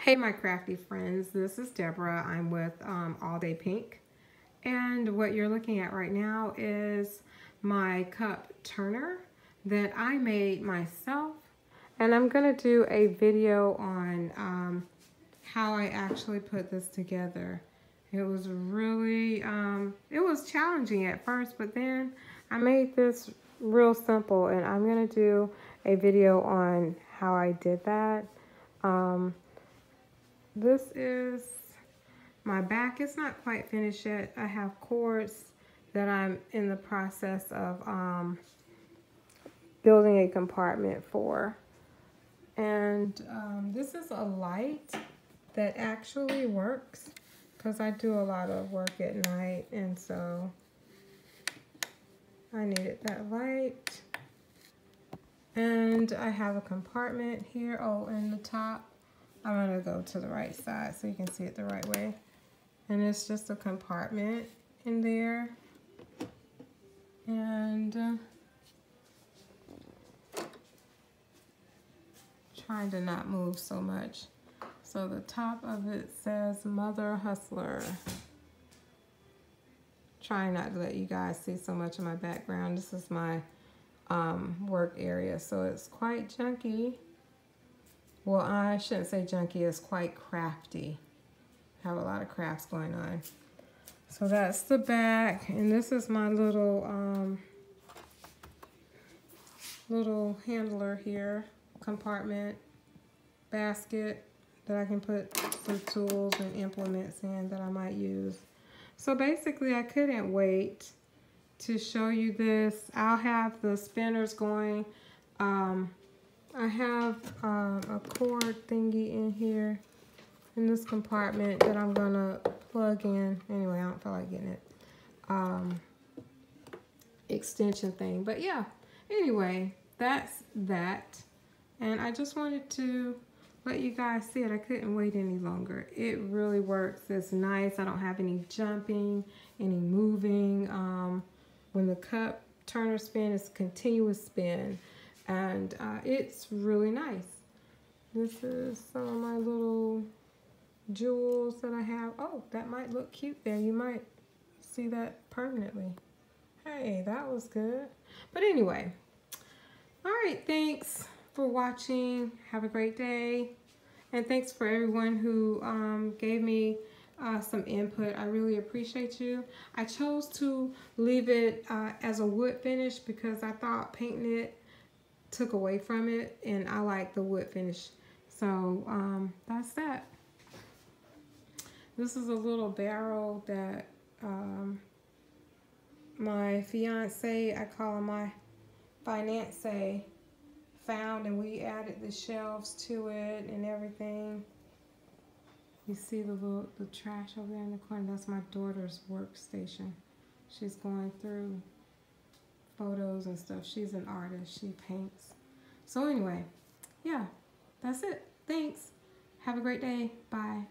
Hey my crafty friends, this is Deborah. I'm with All Day Pink, and what you're looking at right now is my cup turner that I made myself, and I'm gonna do a video on how I actually put this together. It was really it was challenging at first, but then I made this real simple, and I'm gonna do a video on how I did that. This is my back. It's not quite finished yet. I have cords that I'm in the process of building a compartment for. And this is a light that actually works because I do a lot of work at night, and so I needed that light. And I have a compartment here. Oh, in the top. I'm going to go to the right side so you can see it the right way. And it's just a compartment in there. And trying to not move so much. So the top of it says Mother Hustler. Trying not to let you guys see so much of my background. This is my work area, so it's quite junky. Well, I shouldn't say junky, it's quite crafty. I have a lot of crafts going on. So that's the back, and this is my little little handler here, compartment, basket that I can put some tools and implements in that I might use. So basically, I couldn't wait to show you this. I'll have the spinners going. I have a cord thingy in here in this compartment that I'm gonna plug in. Anyway, I don't feel like getting it. Extension thing. But yeah, anyway, that's that. And I just wanted to let you guys see it. I couldn't wait any longer. It really works. It's nice. I don't have any jumping, any moving. When the cup turner spin, it's a continuous spin. And it's really nice. This is some of my little jewels that I have. Oh, that might look cute there. You might see that permanently. Hey, that was good. But anyway, all right, thanks for watching. Have a great day. And thanks for everyone who gave me some input. I really appreciate you. I chose to leave it as a wood finish because I thought painting it took away from it, and I like the wood finish. So that's that. This is a little barrel that my fiance, I call him my finance, found, and we added the shelves to it and everything. You see the trash over there in the corner? That's my daughter's workstation. She's going through photos and stuff. She's an artist. She paints. So anyway, yeah, that's it. Thanks. Have a great day. Bye.